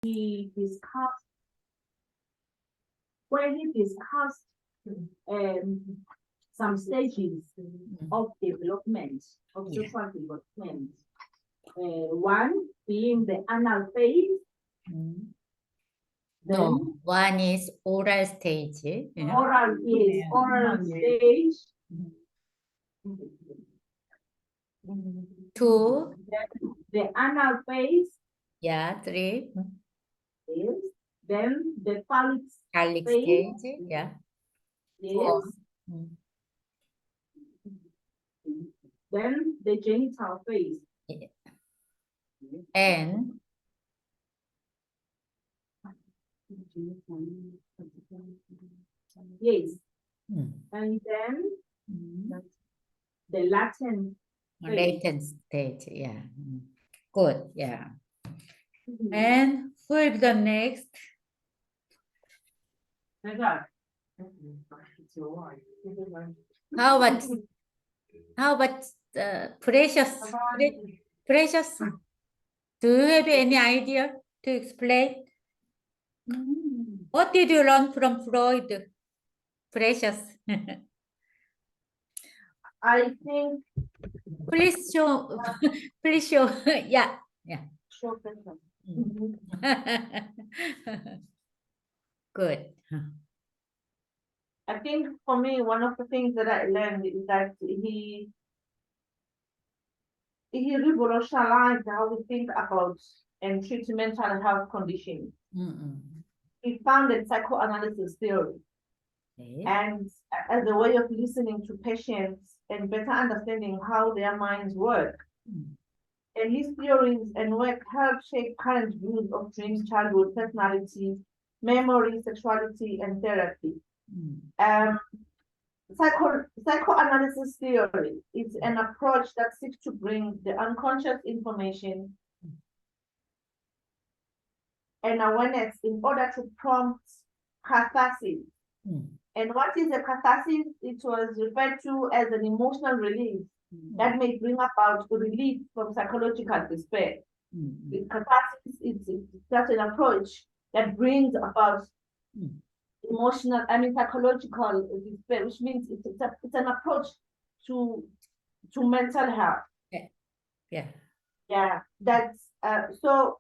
he discussed some stages of development, of social development. One being the anal phase. No, one is oral stage. Oral is oral stage. Two. The anal phase. Yeah, three. Yes. Then the phallic stage. Yeah. Yes. Four. Then the genital phase. Yeah. And yes. And then the latent stage. Yeah. Good. Yeah. And who will be the next? How about Precious? Precious, do you have any idea to explain? What did you learn from Freud? Precious. I think. Please show. Please show. Yeah. Yeah. Good. I think for me, one of the things that I learned is that he revolutionized how we think about and treat mental health conditions. He founded psychoanalysis theory. And as a way of listening to patients and better understanding how their minds work. And his theories and work help shape current views of dreams, childhood, personality, memory, sexuality, and therapy. Psychoanalysis theory is an approach that seeks to bring the unconscious information and awareness in order to prompt catharsis. And what is a catharsis? It was referred to as an emotional release that may bring about relief from psychological despair. Catharsis is such an approach that brings about psychological despair, which means it's an approach to mental health. Yeah. That's so.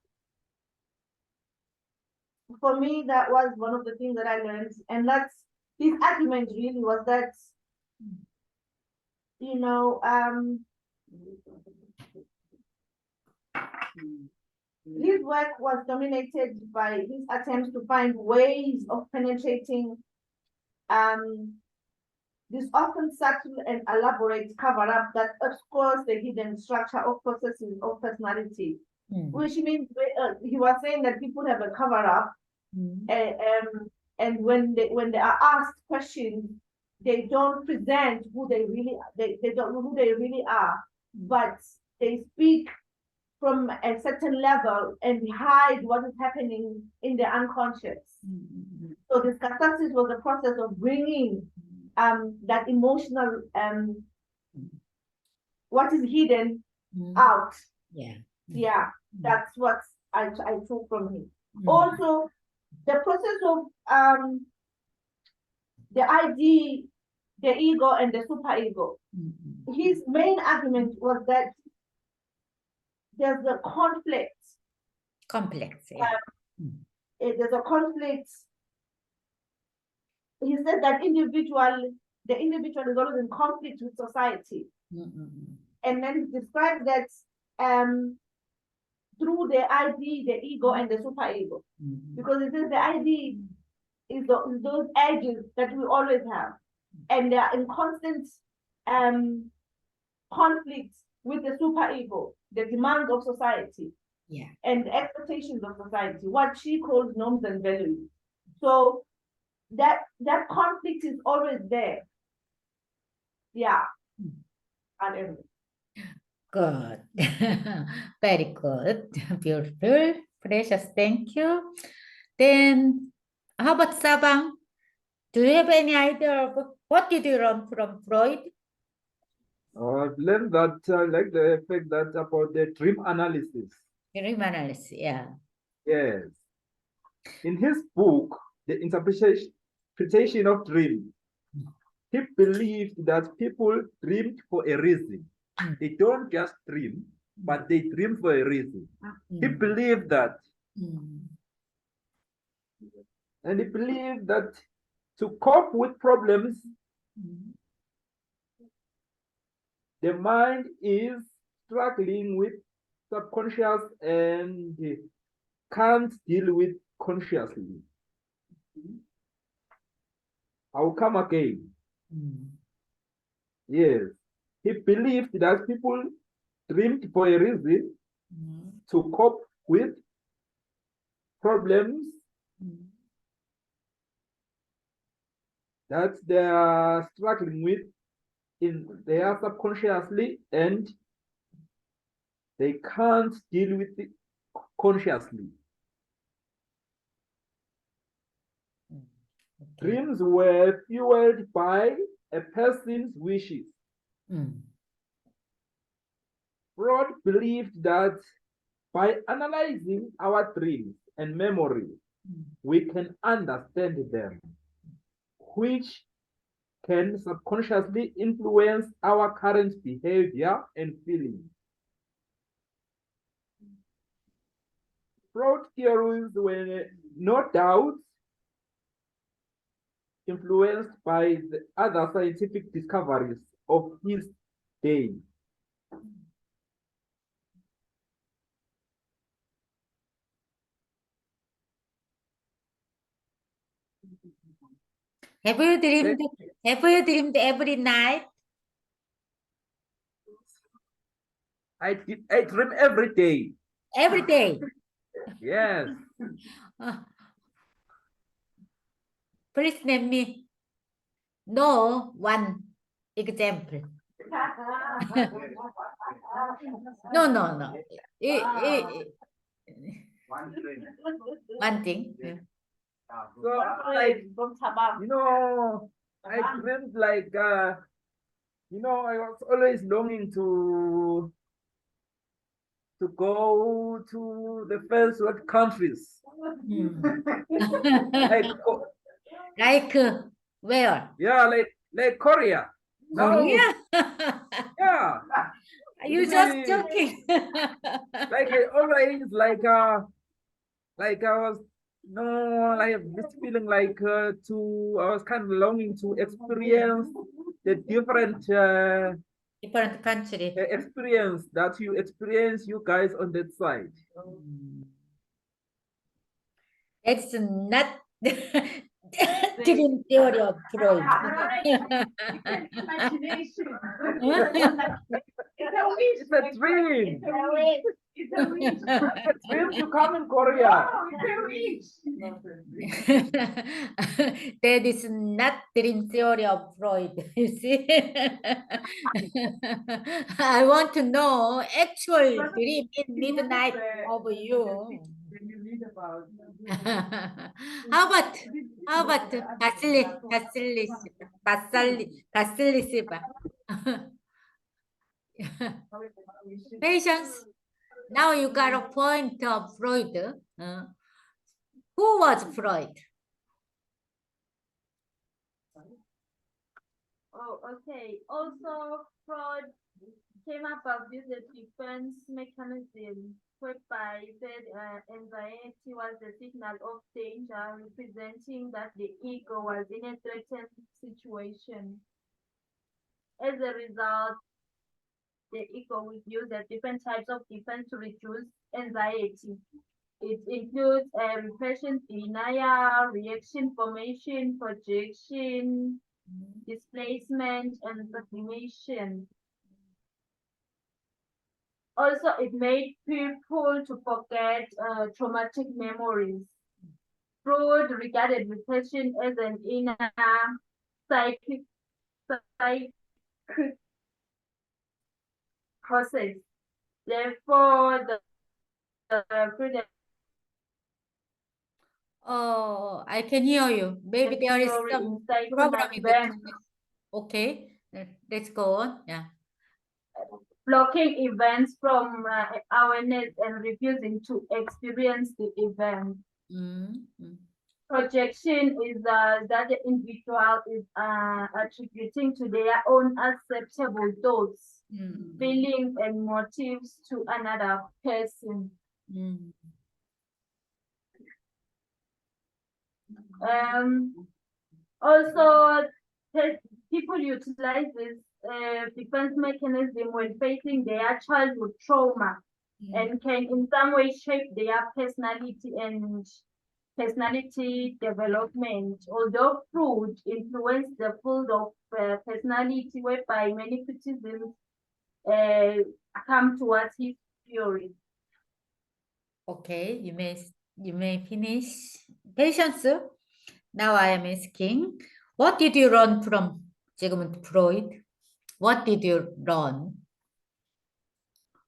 For me, that was one of the things that I learned, and that's his argument really was that, his work was dominated by his attempts to find ways of penetrating this often subtle and elaborate cover-up that obscures the hidden structure of processes of personality. Which means he was saying that people have a cover-up, and when they are asked questions, they don't present who they really they don't know who they really are, but they speak from a certain level and hide what is happening in the unconscious. So this catharsis was a process of bringing that emotional what is hidden out. Yeah, that's what I took from him. Also, the process of the ID, the ego, and the superego. His main argument was that there's a conflict. There's a conflict. He said that the individual is always in conflict with society. And then he described that through the ID, the ego, and the superego. Because it says the ID is those edges that we always have. And they are in constant conflict with the superego, the demands of society, and the expectations of society, what she calls norms and values. So that conflict is always there. Yeah. Good. Very good. Beautiful. Precious. Thank you. Then how about Sabang? Do you have any idea of what did you learn from Freud? I've learned that I like the effect that about the dream analysis. Dream analysis, yeah. Yes, in his book, The Interpretation of Dreams, he believed that people dreamed for a reason. They don't just dream, but they dream for a reason. He believed that. And he believed that to cope with problems, the mind is struggling with subconscious and can't deal with consciously. I'll come again. Yes, he believed that people dreamed for a reason to cope with problems that they are struggling with they are subconsciously, and they can't deal with it consciously. Dreams were fueled by a person's wishes. Freud believed that by analyzing our dreams and memories, we can understand them, which can subconsciously influence our current behavior and feelings. Freud theories were no doubt influenced by the other scientific discoveries of his day. Have you dreamed every night? I dream every day. Every day. Yes. Please name me. No one example. No. One thing. So like, I dreamed like I was always longing to go to the first world countries. Like where? Yeah, like Korea. Korea? Yeah. You just joking. Like I always I was this feeling like I was kind of longing to experience the different Different country. experience that you guys on that side. It's not dream theory of Freud. It's a dream. It's a dream to come in Korea. That is not dream theory of Freud. You see, I want to know actual dream in midnight of you. How about Basilisiba? Patience. Now you got a point of Freud. Who was Freud? Oh, okay. Also, Freud came up with a defense mechanism whereby said anxiety was the signal of danger, representing that the ego was in a threatened situation. As a result, the ego would use different types of defense to reduce anxiety. It includes repression, denial, reaction formation, projection, displacement, and sublimation. Also, it made people to forget traumatic memories. Freud regarded repression as an inner psychic process. Therefore, the freedom. Oh, I can hear you. Maybe there is some problem in the okay, let's go on. Yeah. Blocking events from awareness and refusing to experience the event. Projection is that the individual is attributing to their own acceptable thoughts, feelings, and motives to another person. Also, people utilize this defense mechanism when facing their childhood trauma and can in some way shape their personality and personality development. Although Freud influenced the field of personality, whereby many criticisms come towards his theory. Okay, you may finish. Patience. Now I am asking, what did you learn from Sigmund Freud? What did you learn?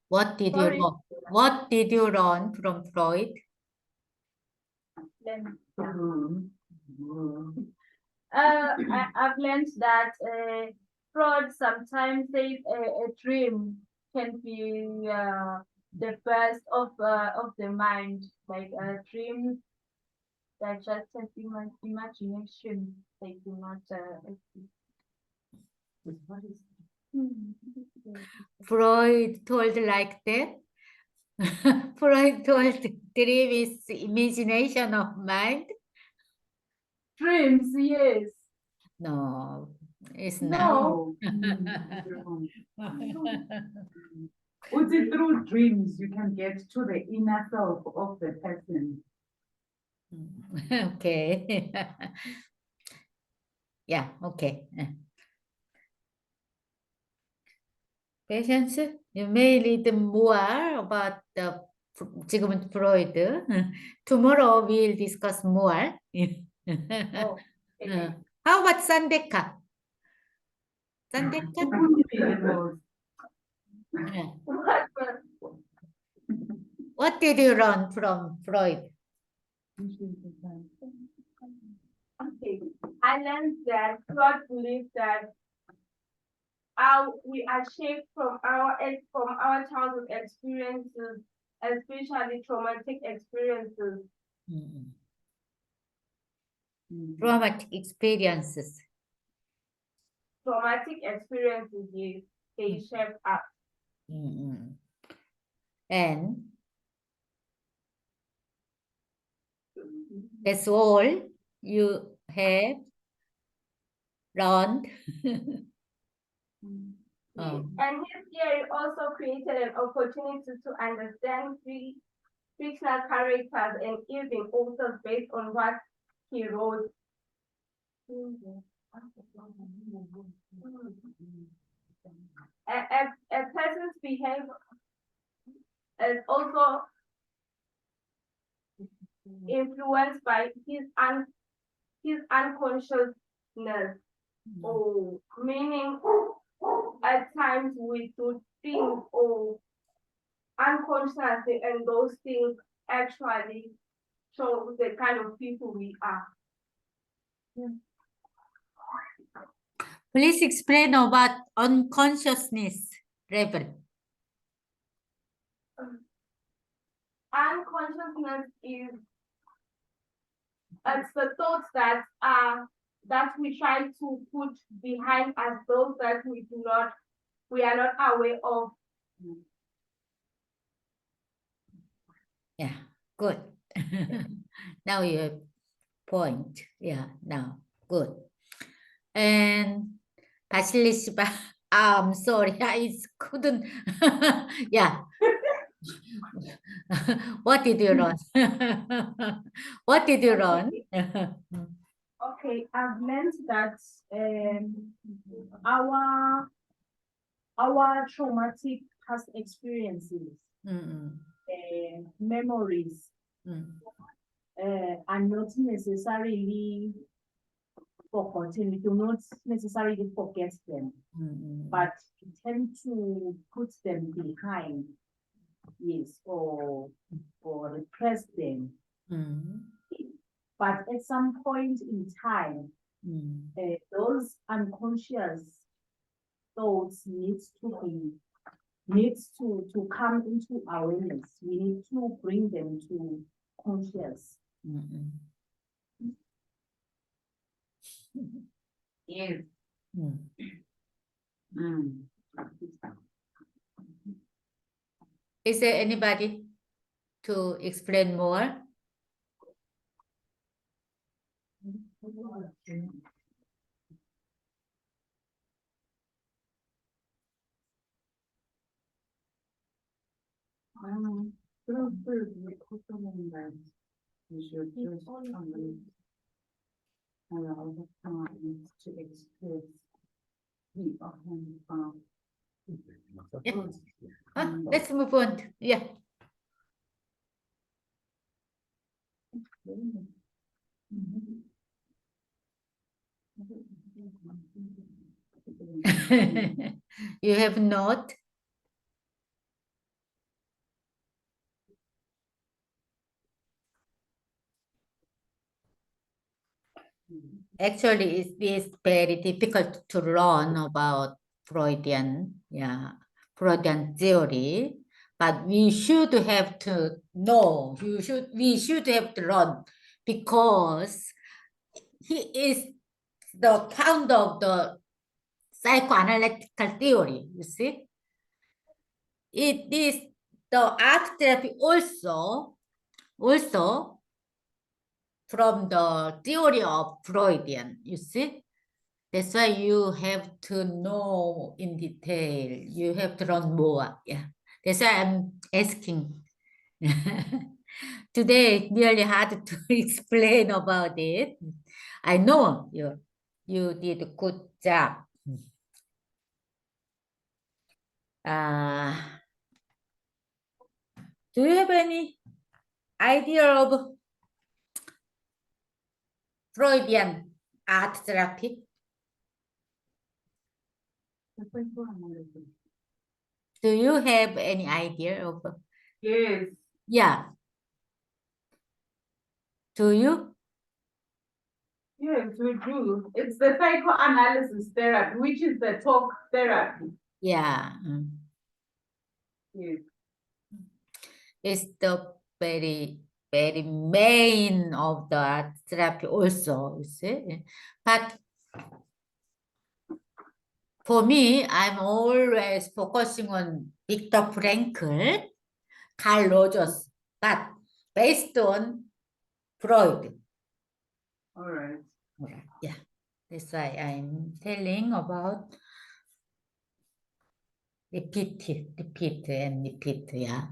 What did Sorry. you learn? What did you learn from Freud? I've learned that Freud sometimes says a dream can be the first of the mind, like a dream that just has imagination, they do not. Freud told like that. Freud told dream is imagination of mind. Dreams, yes. No, it's No. Only through dreams you can get to the inner self of the person. Okay. Yeah, okay. Patience, you may read more about the Sigmund Freud. Tomorrow we'll discuss more. Oh, okay. How about Sandeka? Sandeka? What did you learn from Freud? Okay, I learned that God believes that we are shaped from our childhood experiences, especially traumatic experiences. Traumatic experiences. Traumatic experiences, yes, they shape us. And that's all you have learned. And his theory also created an opportunity to understand fictional characters and even authors based on what he wrote. A person's behavior is also influenced by his unconsciousness, or meaning at times we do things or unconsciously, and those things actually show the kind of people we are. Please explain about unconsciousness level. Unconsciousness is the thoughts that we try to put behind us, those that we are not aware of. Yeah, good. Now you have point. Yeah, now good. And Basilishba, I'm sorry, I couldn't. Yeah. What did you learn? What did you learn? Okay, I've learned that our traumatic past experiences, memories, are not necessarily forgotten. We do not necessarily forget them, but we tend to put them behind, yes, or repress them. But at some point in time, those unconscious thoughts needs to come into awareness. We need to bring them to conscious. Mm, Yes. mm. Is there anybody to explain more? We should just allow the time to express the Let's move on. Yeah. You have note? Actually, it is very difficult to learn about Freudian theory, but we should have to know. We should have to learn because he is the founder of the psychoanalytical theory. You see, it is the art therapy also from the theory of Freudian, you see? That's why you have to know in detail. You have to learn more. Yeah. That's why I'm asking. Today, it's really hard to explain about it. I know you did a good job. Do you have any idea of Freudian art therapy? Do you have any idea of? Yes. Yeah. Do you? Yes, we do. It's the psychoanalysis therapy, which is the talk therapy. Yeah. Yes. It's the very main of the art therapy also, you see. But for me, I'm always focusing on Viktor Frankl, Carl Rogers, but based on Freud. All right. Yeah, that's why I'm telling about repeat, yeah.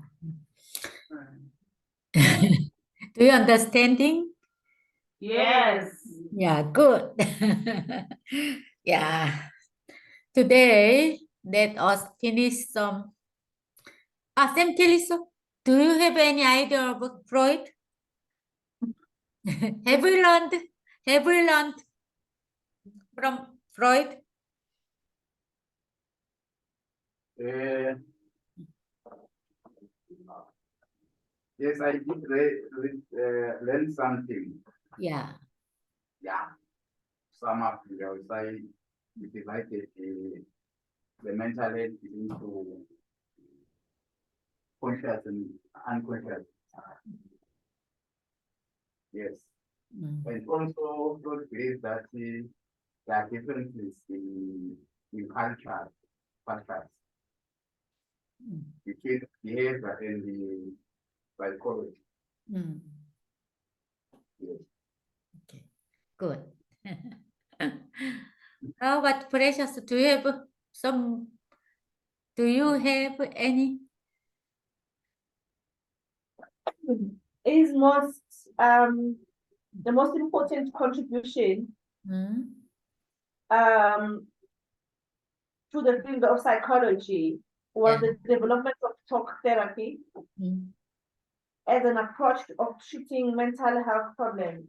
Do you understanding? Yes. Yeah, good. Yeah. Today, let us finish some. Sam Kelly, do you have any idea about Freud? Have you learned from Freud? Yes, I did learn something. Yeah. Yeah. Some of you, I would say, it is like the mental health is into conscious and unconscious. Yes. And also, Freud believes that there are differences in cultures between behavior and the psychology. Yes. Okay, good. How about Precious? Do you have any? Is the most important contribution to the field of psychology was the development of talk therapy as an approach of treating mental health problems.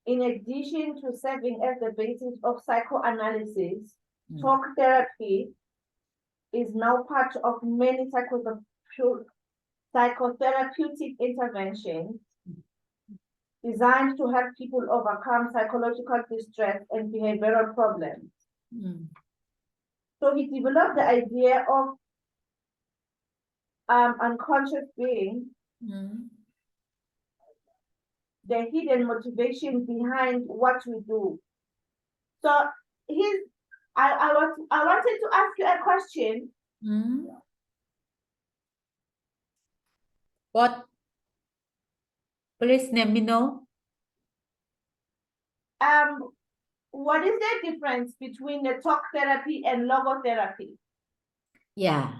In addition to serving as the basis of psychoanalysis, talk therapy is now part of many psychotherapeutic interventions designed to help people overcome psychological distress and behavioral problems. So he developed the idea of unconscious being the hidden motivation behind what we do. So I wanted to ask you a question. What? Please let me know. What is the difference between the talk therapy and logotherapy? Yeah.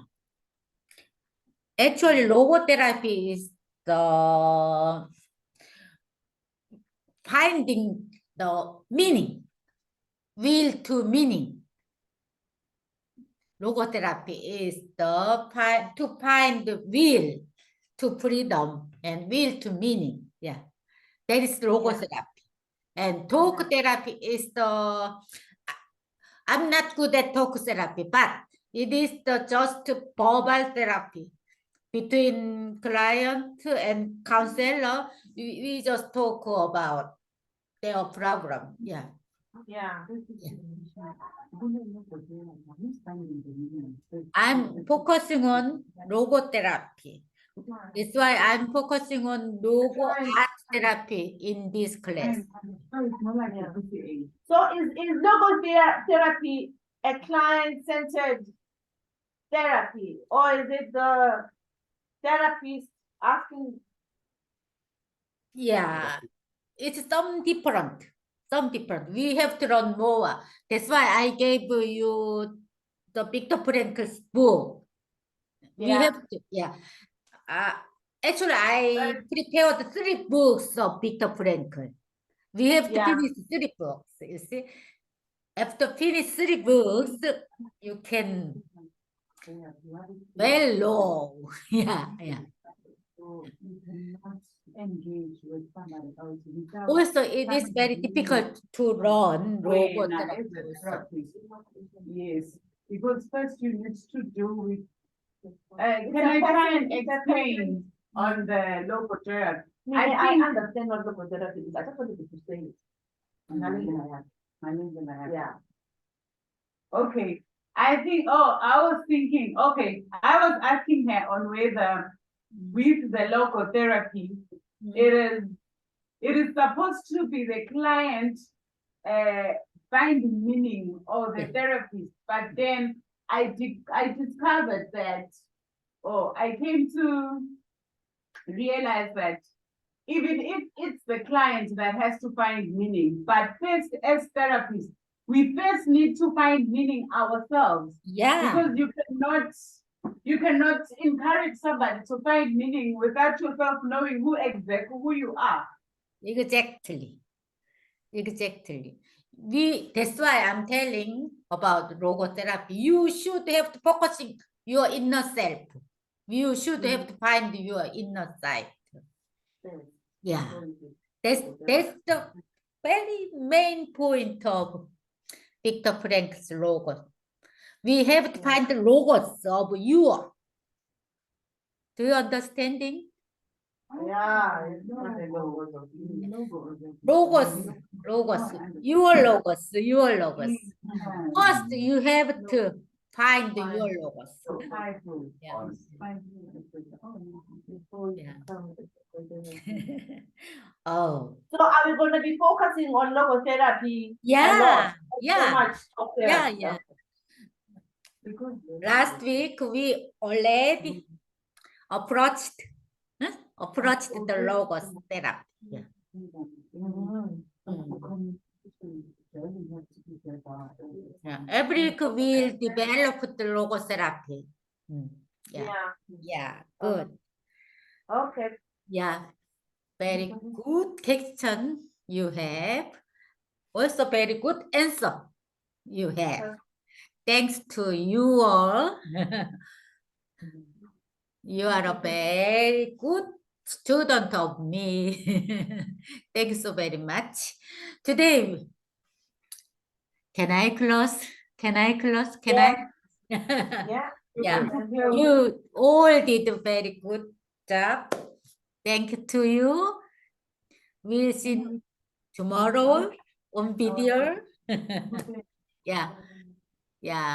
Actually, logotherapy is the finding the meaning, will to meaning. Logotherapy is to find the will to freedom and will to meaning. Yeah, that is logotherapy. And talk therapy is the, I'm not good at talk therapy, but it is the just verbal therapy between client and counselor. We just talk about their problem. Yeah. Yeah. I'm focusing on logotherapy. That's why I'm focusing on logo art therapy in this class. So is logotherapy a client-centered therapy, or is it the therapist asking? Yeah, it's some different. We have to learn more. That's why I gave you the Viktor Frankl's book. We have to, yeah. Actually, I prepared 3 books of Viktor Frankl. We have to finish 3 books, you see. After finish 3 books, you can well know. Yeah. Also, it is very difficult to learn logotherapy. Yes, because first you need to do with. Can I try and explain on the logotherapy? I understand what logotherapy is. I just wanted to say it. Yeah. Okay. I think, I was thinking, okay, I was asking her on whether with the logotherapy, it is supposed to be the client finding meaning or the therapist, but then I discovered that, I came to realize that even if it's the client that has to find meaning, but first as therapists, we first need to find meaning ourselves. Yeah. Because you cannot encourage somebody to find meaning without yourself knowing who you are. Exactly. That's why I'm telling about logotherapy. You should have to focus on your inner self. You should have to find your inner side. Yeah. That's the very main point of Viktor Frankl's logos. We have to find the logos of you. Do you understanding? Yeah. Logos. Your logos. First, you have to find your logos. Oh. So are we going to be focusing on logotherapy? Yeah. So much of therapy. Yeah. Last week we already approached the logos therapy. Yeah. Yeah. Every week we'll develop the logos therapy. Yeah. Good. Okay. Yeah. Very good question you have. Also very good answer you have. Thanks to you all. You are a very good student of me. Thanks so very much. Today, can I close? Yeah. Yeah. You all did a very good job. Thank you to you. We'll see tomorrow on video. Yeah.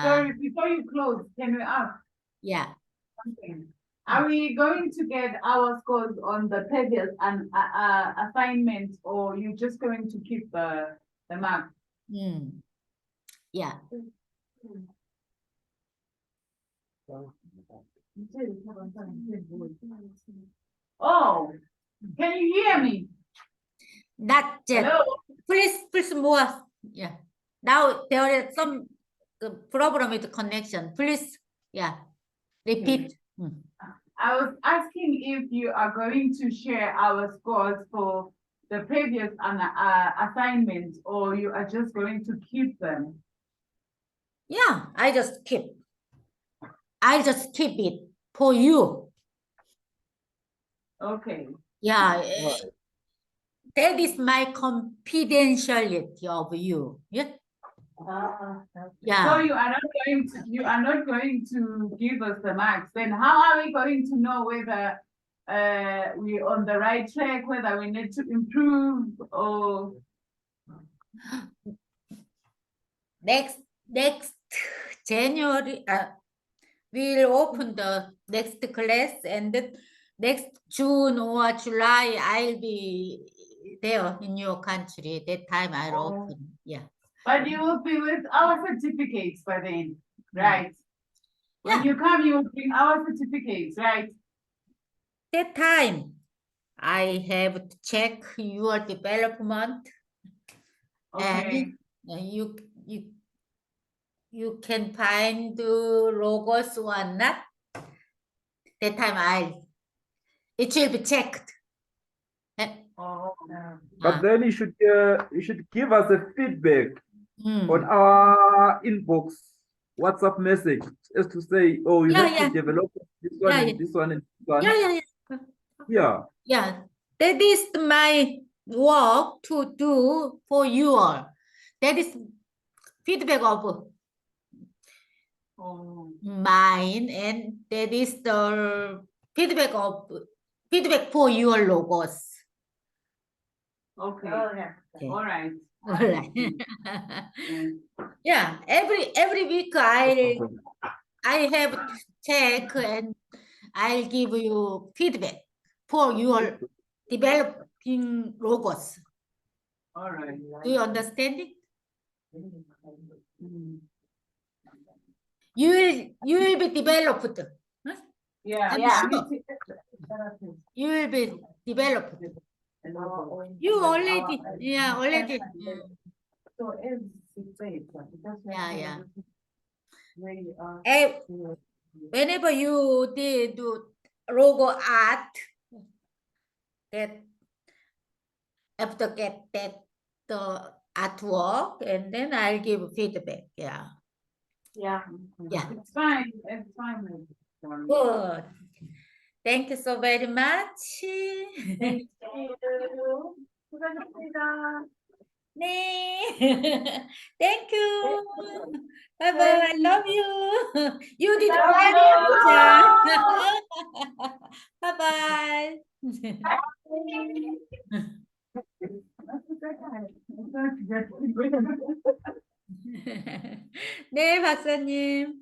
Sorry, before you close, can we ask? Yeah. Something? Are we going to get our scores on the previous assignment, or you just going to keep the mark? Yeah. Oh, can you hear me? Not yet. Hello? Please more. Yeah. Now there is some problem with the connection. Please, yeah. Repeat. I was asking if you are going to share our scores for the previous assignments, or you are just going to keep them. Yeah, I just keep it for you. Okay. Yeah. That is my confidentiality of you. Yeah. Yeah. So you are not going to give us the marks. Then how are we going to know whether we're on the right track, whether we need to improve, or Next January, we'll open the next class, and then next June or July, I'll be there in your country. That time I'll open. Yeah. but you will be with our certificates by then, right? When Yeah. you come, you will bring our certificates, right? That time, I have to check your development, Okay. and you can find the logos or not. That time it will be checked. Oh, But then you should give us a feedback Mm. on our inbox WhatsApp message as to say, oh, you Yeah, have yeah. to develop this one Yeah, and yeah. this one and this one. Yeah. Yeah. Yeah, that is my work to do for you all. That is feedback of mine, and that is the feedback for your logos. okay. Okay. All right. All right. Yeah, every week I have to check, and I'll give you feedback for your developing logos. All right. Do you understand it? You will be developed. Huh? Yeah. I'm Yeah. sure. You will be developed. You already, yeah, already. Yeah. Whenever you do logo art, that have to get that the artwork, and then I'll give feedback. Yeah. It's fine. It's fine. Good. Thank you so very much. Thank you. 네. Thank you. Bye bye. I love you. You did Love very you. good. Bye bye. 네, 박사님.